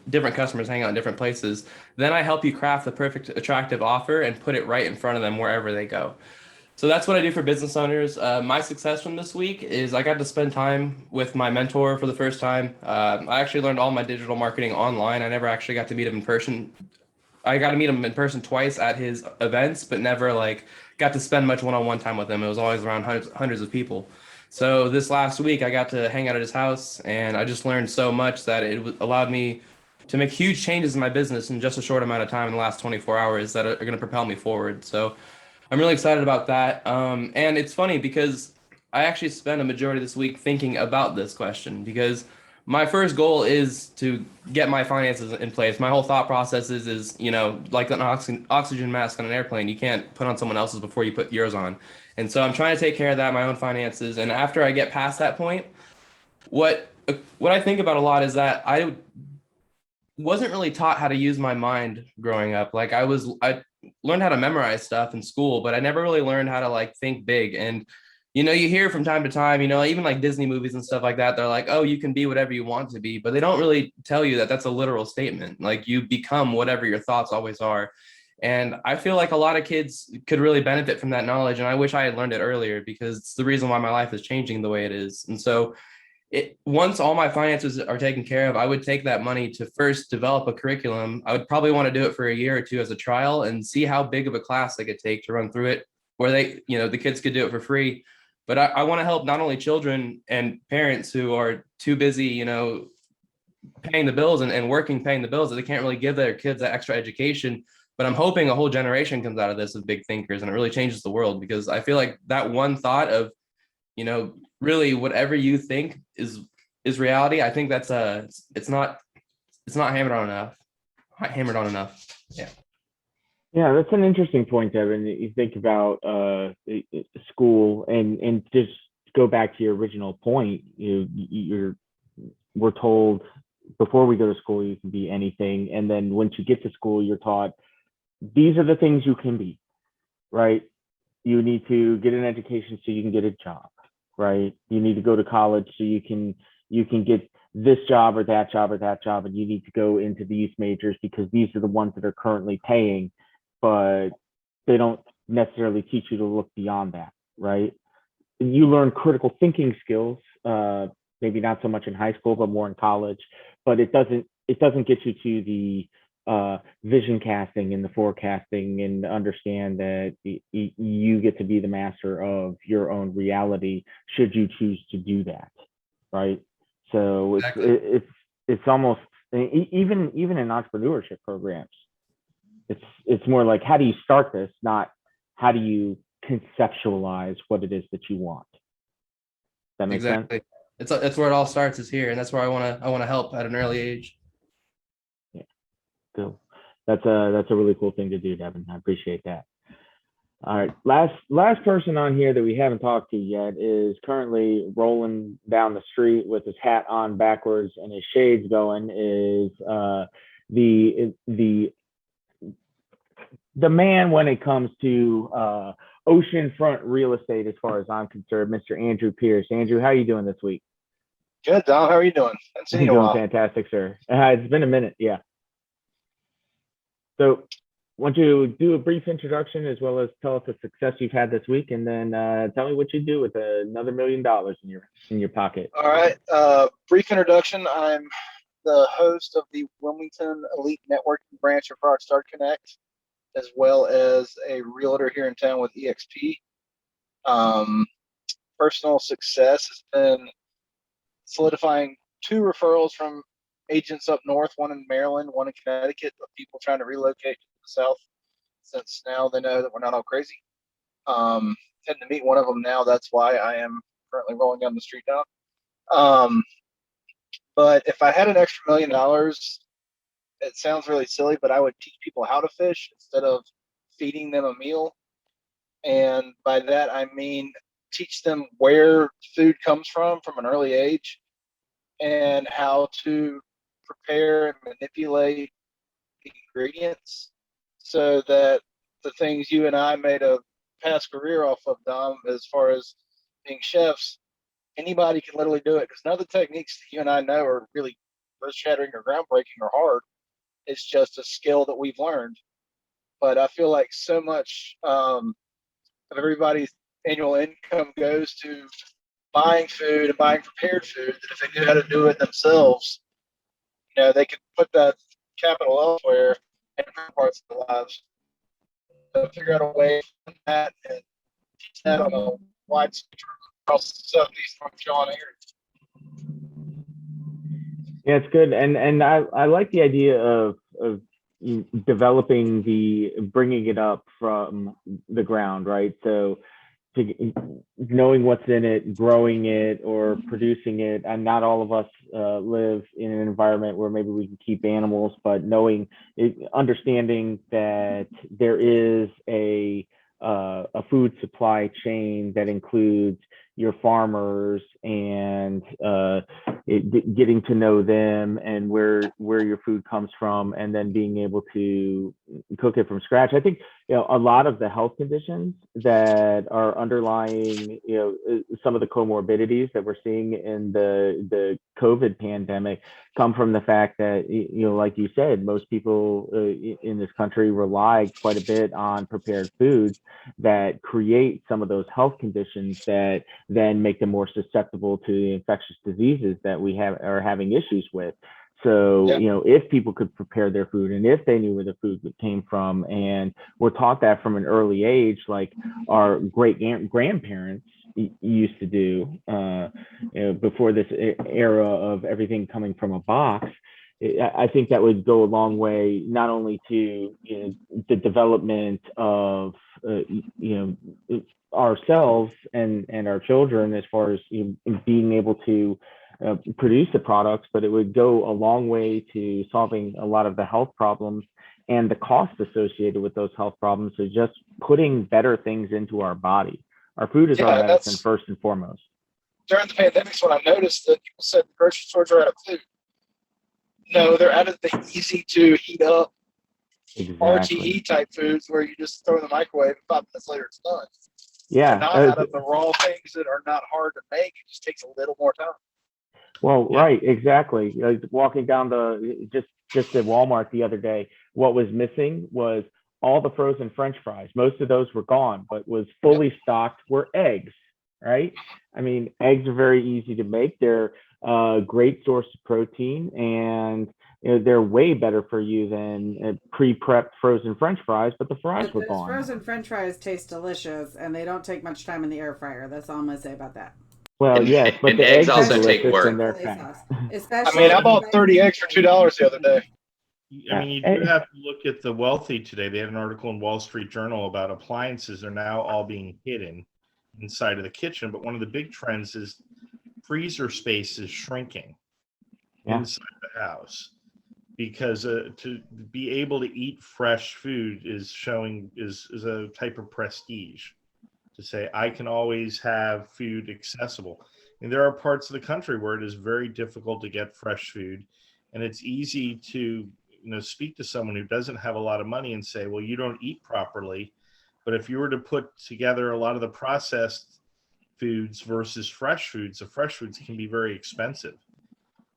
different customers hang out in different places. Then I help you craft the perfect attractive offer and put it right in front of them wherever they go. So that's what I do for business owners. My success from this week is I got to spend time with my mentor for the first time. I actually learned all my digital marketing online. I never actually got to meet him in person. I got to meet him in person twice at his events, but never like got to spend much one-on-one time with him. It was always around hundreds of people. So this last week I got to hang out at his house and I just learned so much that it allowed me to make huge changes in my business in just a short amount of time in the last 24 hours that are going to propel me forward. So I'm really excited about that. And it's funny because I actually spent a majority of this week thinking about this question because my first goal is to get my finances in place. My whole thought process is like an oxygen mask on an airplane. You can't put on someone else's before you put yours on. And so I'm trying to take care of that, my own finances. And after I get past that point, what I think about a lot is that I wasn't really taught how to use my mind growing up. Like I learned how to memorize stuff in school, but I never really learned how to like think big. And you hear from time to time, even like Disney movies and stuff like that, they're like, oh, you can be whatever you want to be, but they don't really tell you that that's a literal statement. Like you become whatever your thoughts always are. And I feel like a lot of kids could really benefit from that knowledge. And I wish I had learned it earlier because it's the reason why my life is changing the way it is. And so once all my finances are taken care of, I would take that money to first develop a curriculum. I would probably want to do it for a year or two as a trial and see how big of a class they could take to run through it, where the kids could do it for free. But I want to help not only children and parents who are too busy, paying the bills and working, paying the bills that they can't really give their kids that extra education. But I'm hoping a whole generation comes out of this of big thinkers and it really changes the world because I feel like that one thought of, really whatever you think is reality. I think that's it's not hammered on enough. Yeah. Yeah, that's an interesting point, Devin. You think about school and just go back to your original point. We're told before we go to school you can be anything, and then once you get to school, you're taught these are the things you can be. Right? You need to get an education so you can get a job. Right? You need to go to college so you can get this job or that job or that job, and you need to go into these majors because these are the ones that are currently paying, but they don't necessarily teach you to look beyond that, right? You learn critical thinking skills, maybe not so much in high school, but more in college, but it doesn't get you to the vision casting and the forecasting and understand that you get to be the master of your own reality should you choose to do that, right? So exactly. It's almost even in entrepreneurship programs, it's more like how do you start this, not how do you conceptualize what it is that you want. That makes exactly. sense? That's where it all starts is here, and that's where I want to help at an early age. Yeah, cool. That's a really cool thing to do, Devin. I appreciate that. All right, last person on here that we haven't talked to yet is currently rolling down the street with his hat on backwards and his shades going. Is the man when it comes to oceanfront real estate, as far as I'm concerned, Mr. Andrew Pierce. Andrew, how are you doing this week? Good, Dom. How are you doing? I've seen you in a while. Fantastic, sir. It's been a minute, yeah. So, why don't you do a brief introduction as well as tell us the success you've had this week, and then tell me what you do with another $1 million in your pocket. All right. Brief introduction. I'm the host of the Wilmington Elite Networking branch of Rockstar Connect, as well as a realtor here in town with EXP. Personal success has been solidifying 2 referrals from agents up north, one in Maryland, one in Connecticut, of people trying to relocate to the south, since now they know that we're not all crazy. Tend to meet one of them now. That's why I am currently rolling down the street now. But if I had an extra $1 million, it sounds really silly, but I would teach people how to fish instead of feeding them a meal. And by that, I mean teach them where food comes from an early age and how to prepare and manipulate ingredients so that the things you and I made a past career off of, Dom, as far as being chefs, anybody can literally do it, because none of the techniques that you and I know are really earth-shattering or groundbreaking or hard. It's just a skill that we've learned. But I feel like so much of everybody's annual income goes to buying food and buying prepared food, that if they knew how to do it themselves, they could put that capital elsewhere in different parts of their lives. So figure out a way to that and teach that on a wide spectrum across the southeast North Carolina area. Yeah, it's good, and I like the idea of developing bringing it up from the ground, right? So knowing what's in it, growing it, or producing it. And not all of us live in an environment where maybe we can keep animals, but understanding that there is a food supply chain that includes your farmers and getting to know them and where your food comes from, and then being able to cook it from scratch. I think a lot of the health conditions that are underlying some of the comorbidities that we're seeing in the COVID pandemic come from the fact that like you said, most people in this country rely quite a bit on prepared foods that create some of those health conditions that then make them more susceptible to the infectious diseases that we are having issues with. So, if people could prepare their food, and if they knew where the food came from, and were taught that from an early age, like our great grandparents used to do before this era of everything coming from a box, I think that would go a long way, not only to the development of ourselves and our children, as far as being able to produce the products, but it would go a long way to solving a lot of the health problems and the costs associated with those health problems. So just putting better things into our body. Our food is our medicine first and foremost. During the pandemic, when I noticed that people said the grocery stores are out of food. No, they're out of the easy to heat up RTE type foods where you just throw in the microwave and 5 minutes later it's done. Yeah. Not out of the raw things that are not hard to make. It just takes a little more time. Well, right, exactly. Walking down just at Walmart the other day, what was missing was all the frozen French fries. Most of those were gone, but was fully stocked were eggs, right? I mean, eggs are very easy to make. They're a great source of protein, and they're way better for you than pre-prepped frozen French fries, but the fries were gone. Frozen French fries taste delicious, and they don't take much time in the air fryer. That's all I'm going to say about that. Well, yes, but the eggs also take work. I bought 30 eggs for $2 the other day. I mean, you do have to look at the wealthy today. They had an article in Wall Street Journal about appliances are now all being hidden inside of the kitchen. But one of the big trends is freezer space is shrinking inside the house, because to be able to eat fresh food is a type of prestige. To say I can always have food accessible. And there are parts of the country where it is very difficult to get fresh food, and it's easy to speak to someone who doesn't have a lot of money and say, well, you don't eat properly. But if you were to put together a lot of the processed foods versus fresh foods, the fresh foods can be very expensive.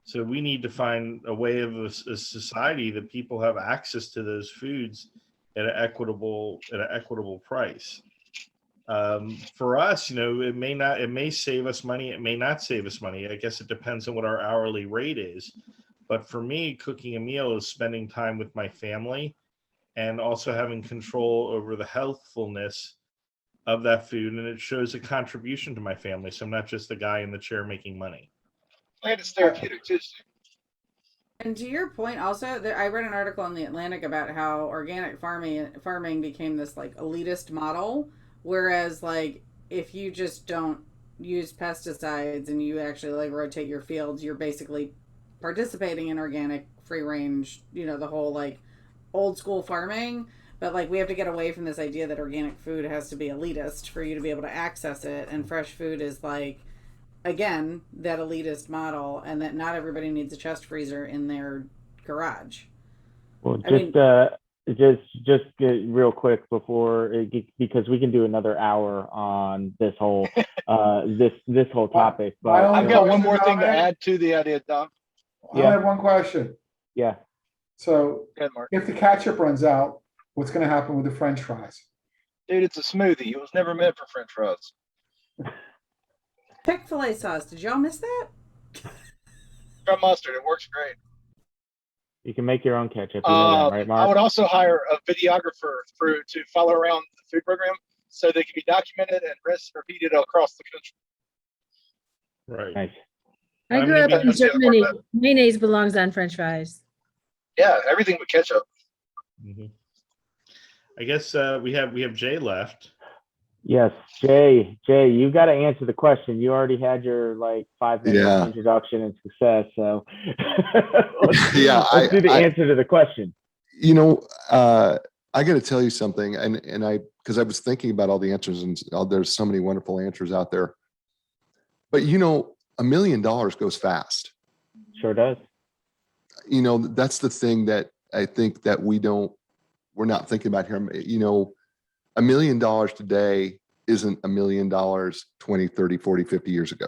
So we need to find a way of a society that people have access to those foods at an equitable price. For us, it may save us money. It may not save us money. I guess it depends on what our hourly rate is. But for me, cooking a meal is spending time with my family and also having control over the healthfulness of that food. And it shows a contribution to my family. So I'm not just the guy in the chair making money. And it's therapeutic too. And to your point, also, I read an article in the Atlantic about how organic farming became this like elitist model. Whereas, like, if you just don't use pesticides and you actually like rotate your fields, you're basically participating in organic, free range, the whole like old school farming. But like, we have to get away from this idea that organic food has to be elitist for you to be able to access it. And fresh food is like, again, that elitist model, and that not everybody needs a chest freezer in their garage. Well, real quick before, because we can do another hour on this whole this whole topic. But I've got one more question, thing to Dominic. add to the idea, Dom. I only have one question. Yeah. So Go ahead, Mark. if the ketchup runs out, what's going to happen with the French fries? Dude, it's a smoothie. It was never meant for French fries. Chick-fil-A sauce. Did y'all miss that? Try mustard. It works great. You can make your own ketchup. You know that, right, Mark? I would also hire a videographer to follow around the food program so they can be documented and repeated across the country. Right. Nice. I grew up in Germany. Mayonnaise belongs on French fries. Yeah, everything but ketchup. Mm-hmm. I guess we have Jay left. Yes, Jay, you got to answer the question. You already had your 5-minute introduction and success, so let's do the answer to the question. I got to tell you something, because I was thinking about all the answers, and there's so many wonderful answers out there. But $1 million goes fast. Sure does. That's the thing that I think that we're not thinking about here. $1 million today isn't $1 million 20, 30, 40, 50 years ago.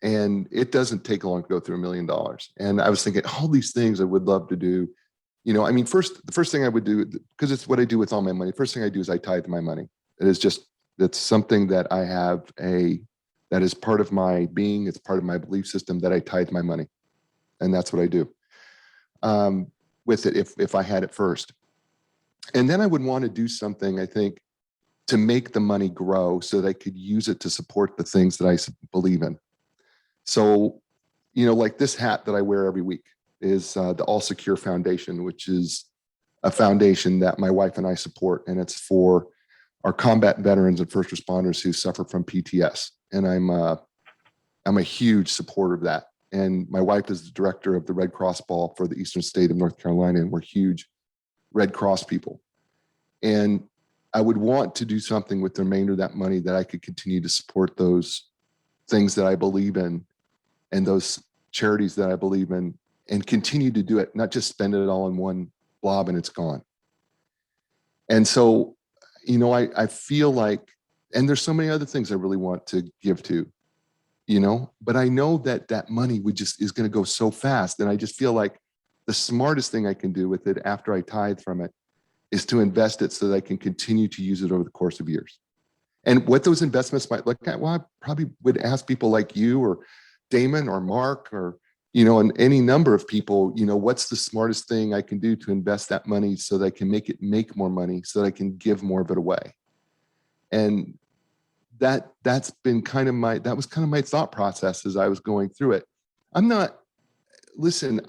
And it doesn't take long to go through $1 million. And I was thinking all these things I would love to do. The first thing I would do, because it's what I do with all my money. First thing I do is I tithe my money. That's something that I have that is part of my being. It's part of my belief system that I tithe my money. And that's what I do with it if I had it first. And then I would want to do something, I think, to make the money grow so that I could use it to support the things that I believe in. So, like this hat that I wear every week is the All Secure Foundation, which is a foundation that my wife and I support. And it's for our combat veterans and first responders who suffer from PTS. And I'm a huge supporter of that. And my wife is the director of the Red Cross Ball for the Eastern State of North Carolina, and we're huge Red Cross people. And I would want to do something with the remainder of that money that I could continue to support those things that I believe in and those charities that I believe in, and continue to do it, not just spend it all in one blob and it's gone. And so, I feel like, and there's so many other things I really want to give to, but I know that money is going to go so fast. And I just feel like the smartest thing I can do with it after I tithe from it is to invest it so that I can continue to use it over the course of years. And what those investments might look at, well, I probably would ask people like you or Damon or Mark or, and any number of people, what's the smartest thing I can do to invest that money so that I can make it make more money so that I can give more of it away. And that's been that was kind of my thought process as I was going through it. Listen,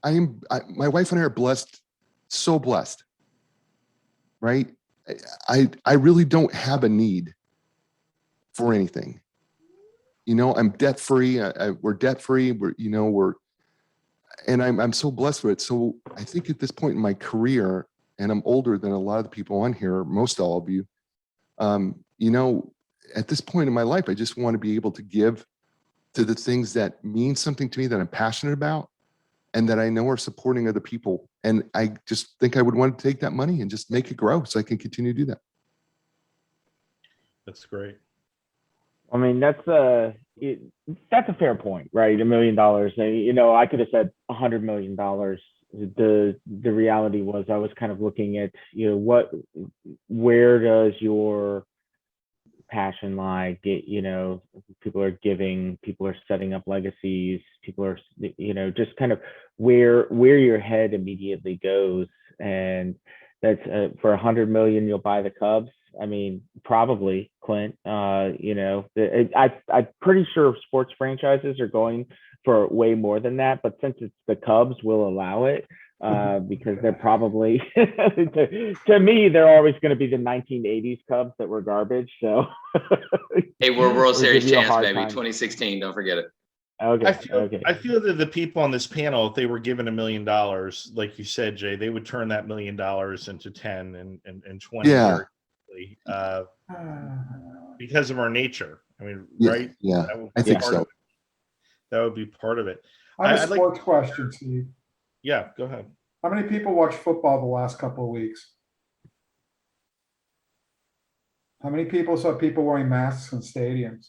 my wife and I are blessed, so blessed, right? I really don't have a need for anything. I'm debt free. We're debt free. And I'm so blessed with it. So I think at this point in my career, and I'm older than a lot of the people on here, most all of you, at this point in my life, I just want to be able to give to the things that mean something to me, that I'm passionate about, and that I know are supporting other people. And I just think I would want to take that money and just make it grow so I can continue to do that. That's great. I mean, that's a fair point, right? $1 million. I could have said $100 million. The reality was I was kind of looking at, where does your passion lie? People are giving, people are setting up legacies, people are, just kind of where your head immediately goes. And that's for $100 million, you'll buy the Cubs. I mean, probably, Clint. I'm pretty sure sports franchises are going for way more than that, but since it's the Cubs, we'll allow it because they're probably, to me, they're always going to be the 1980s Cubs that were garbage. So, hey, we're World Series champs, baby, time. 2016. Don't forget it. Okay. I feel that the people on this panel, if they were given $1 million, like you said, Jay, they would turn that $1 million into 10 and 20. Yeah. Because of our nature. I mean, yeah, right? Yeah, I think so. That would be part of it. I have a sports question, Steve. Yeah, go ahead. How many people watch football the last couple of weeks? How many people saw people wearing masks in stadiums?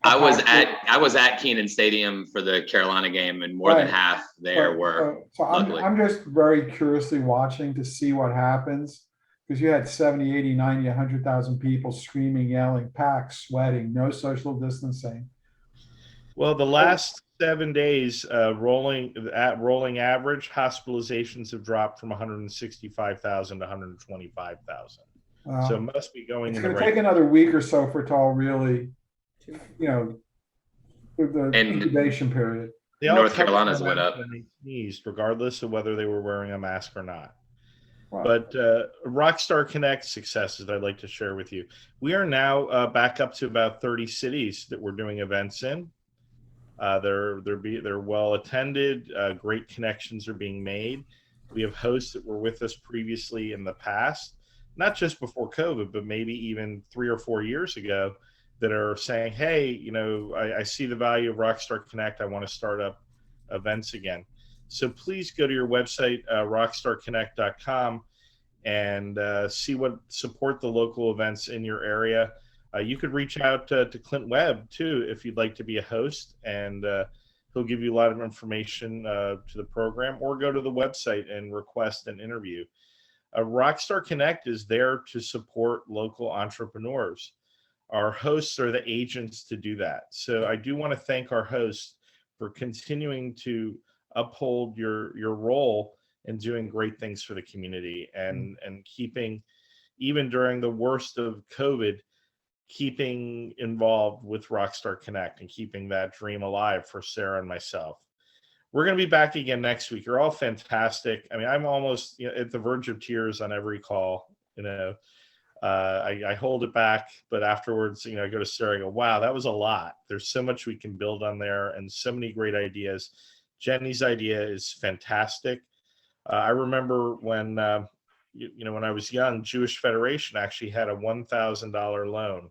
I was at Keenan Stadium for the Carolina game, and more than half there were. So I'm just very curiously watching to see what happens, because you had 70, 80, 90, 100,000 people screaming, yelling, packed, sweating, no social distancing. Well, the last 7 days, rolling average, hospitalizations have dropped from 165,000 to 125,000. So it must be going. It's going to take another week or so for it to all really, the incubation period. North Carolina's went up. And they sneezed, regardless of whether they were wearing a mask or not. Wow. But Rockstar Connect successes I'd like to share with you. We are now back up to about 30 cities that we're doing events in. They're well attended. Great connections are being made. We have hosts that were with us previously in the past, not just before COVID, but maybe even 3 or 4 years ago, that are saying, hey, I see the value of Rockstar Connect. I want to start up events again. So please go to your website, rockstarconnect.com, and support the local events in your area. You could reach out to Clint Webb, too, if you'd like to be a host, and he'll give you a lot of information to the program, or go to the website and request an interview. Rockstar Connect is there to support local entrepreneurs. Our hosts are the agents to do that. So I do want to thank our hosts for continuing to uphold your role in doing great things for the community, and keeping, even during the worst of COVID, keeping involved with Rockstar Connect and keeping that dream alive for Sarah and myself. We're going to be back again next week. You're all fantastic. I mean, I'm almost at the verge of tears on every call. I hold it back, but afterwards, I go to Sarah and go, wow, that was a lot. There's so much we can build on there, and so many great ideas. Jenny's idea is fantastic. I remember when I was young, Jewish Federation actually had a $1,000 loan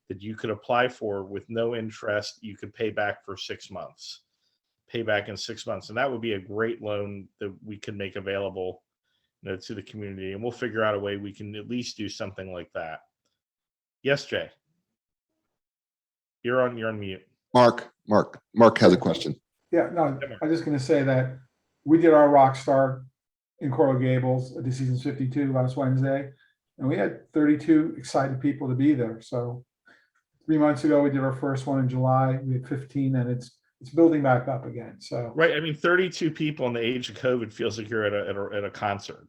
that you could apply for with no interest. You could pay back for 6 months, pay back in 6 months. And that would be a great loan that we could make available to the community. And we'll figure out a way we can at least do something like that. Yes, Jay. You're on mute. Mark has a question. Yeah, no, I'm just going to say that we did our Rockstar in Coral Gables at the Seasons 52 last Wednesday, and we had 32 excited people to be there. So 3 months ago, we did our first one in July. We had 15, and it's building back up again. So right, I mean, 32 people in the age of COVID feels like you're at a concert.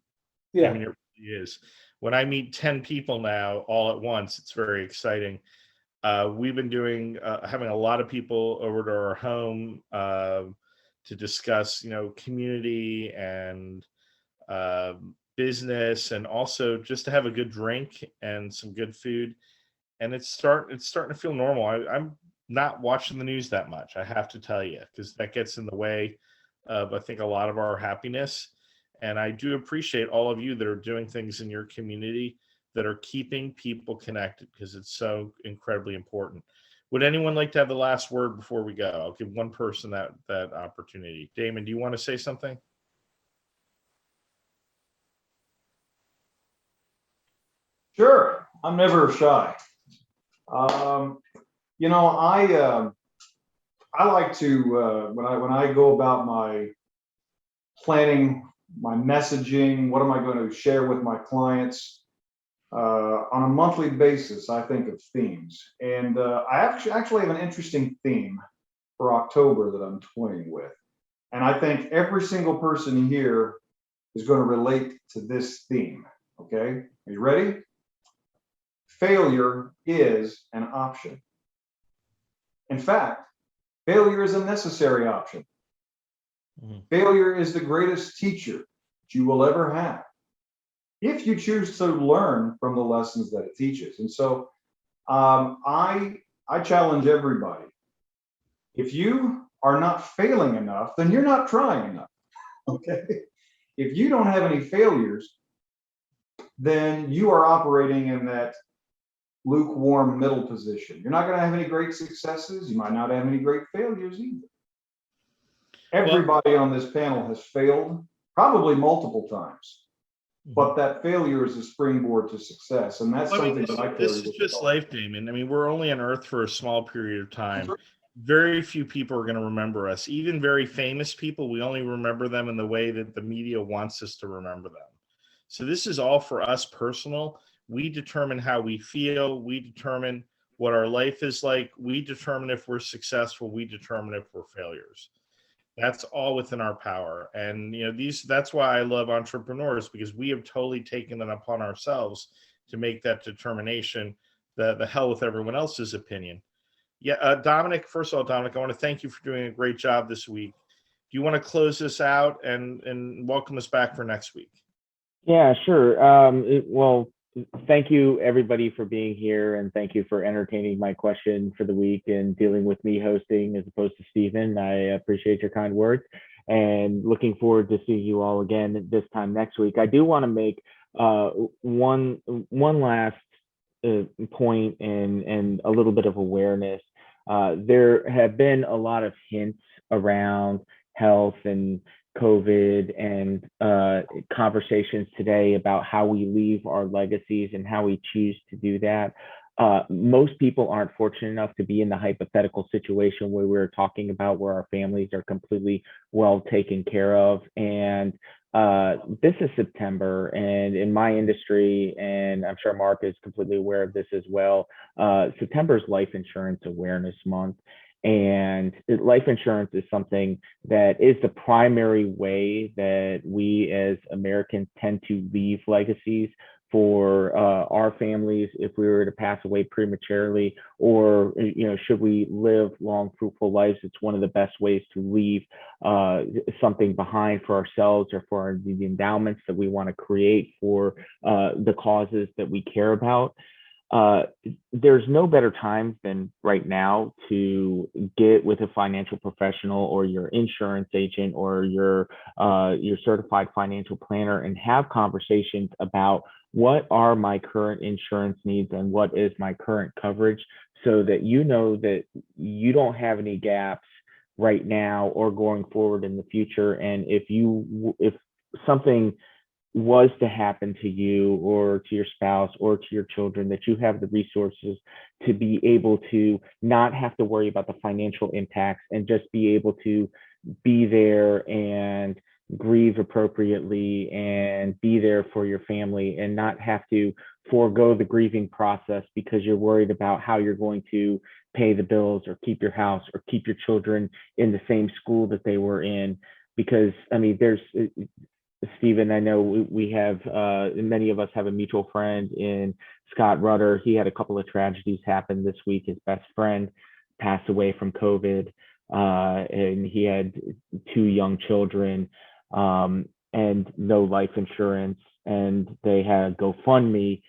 Yeah, I mean, it really is. When I meet 10 people now all at once, it's very exciting. We've been having a lot of people over to our home to discuss, community and business, and also just to have a good drink and some good food. And it's starting to feel normal. I'm not watching the news that much, I have to tell you, because that gets in the way of, I think, a lot of our happiness. And I do appreciate all of you that are doing things in your community that are keeping people connected, because it's so incredibly important. Would anyone like to have the last word before we go? I'll give one person that opportunity. Damon, do you want to say something? Sure, I'm never shy. I like to when I go about my planning, my messaging, what am I going to share with my clients on a monthly basis, I think of themes, and I actually have an interesting theme for October that I'm toying with, and I think every single person here is going to relate to this theme. Okay, are you ready? Failure is an option. In fact, failure is a necessary option. Mm-hmm. Failure is the greatest teacher that you will ever have, if you choose to learn from the lessons that it teaches. And so I challenge everybody. If you are not failing enough, then you're not trying enough. Okay? If you don't have any failures, then you are operating in that lukewarm middle position. You're not going to have any great successes. You might not have any great failures either. Everybody on this panel has failed, probably multiple times, but that failure is a springboard to success. And that's something that I carry. This is just life, Damon. I mean, we're only on Earth for a small period of time. Very few people are going to remember us. Even very famous people, we only remember them in the way that the media wants us to remember them. So this is all for us personal. We determine how we feel. We determine what our life is like. We determine if we're successful. We determine if we're failures. That's all within our power. And that's why I love entrepreneurs, because we have totally taken it upon ourselves to make that determination. The hell with everyone else's opinion. Yeah, Domenic, first of all, Domenic, I want to thank you for doing a great job this week. Do you want to close this out and welcome us back for next week? Yeah, sure. Well, thank you everybody for being here, and thank you for entertaining my question for the week and dealing with me hosting as opposed to Stephen. I appreciate your kind words and looking forward to seeing you all again this time next week. I do want to make one last point and a little bit of awareness. There have been a lot of hints around health and COVID and conversations today about how we leave our legacies and how we choose to do that. Most people aren't fortunate enough to be in the hypothetical situation where we're talking about where our families are completely well taken care of. And this is September, and in my industry, and I'm sure Mark is completely aware of this as well, September is Life Insurance Awareness Month. And life insurance is something that is the primary way that we as Americans tend to leave legacies for our families if we were to pass away prematurely, or should we live long, fruitful lives. It's one of the best ways to leave something behind for ourselves or for the endowments that we want to create for the causes that we care about. There's no better time than right now to get with a financial professional or your insurance agent or your certified financial planner and have conversations about what are my current insurance needs and what is my current coverage, so that you know that you don't have any gaps right now or going forward in the future. And if something was to happen to you or to your spouse or to your children, that you have the resources to be able to not have to worry about the financial impacts and just be able to be there and grieve appropriately and be there for your family and not have to forego the grieving process because you're worried about how you're going to pay the bills or keep your house or keep your children in the same school that they were in. Because I mean, there's Stephen, I know we have, many of us have a mutual friend in Scott Rutter. He had a couple of tragedies happen this week. His best friend passed away from COVID, and he had 2 young children and no life insurance. And they had GoFundMe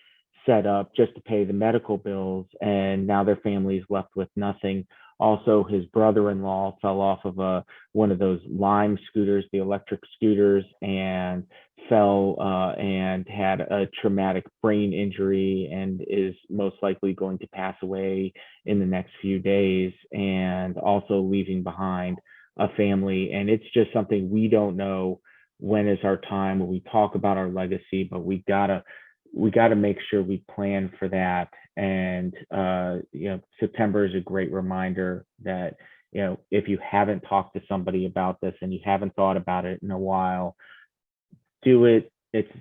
set up just to pay the medical bills. And now their family is left with nothing. Also, his brother-in-law fell off of one of those Lime scooters, the electric scooters, and fell and had a traumatic brain injury and is most likely going to pass away in the next few days, and also leaving behind a family. And it's just something we don't know when is our time when we talk about our legacy, but we gotta make sure we plan for that. And September is a great reminder that if you haven't talked to somebody about this and you haven't thought about it in a while, do it.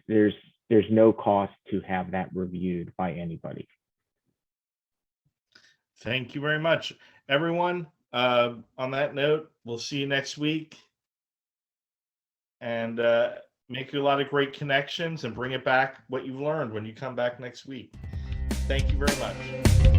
There's no cost to have that reviewed by anybody. Thank you very much, everyone. On that note, we'll see you next week, and make a lot of great connections and bring it back what you've learned when you come back next week. Thank you very much.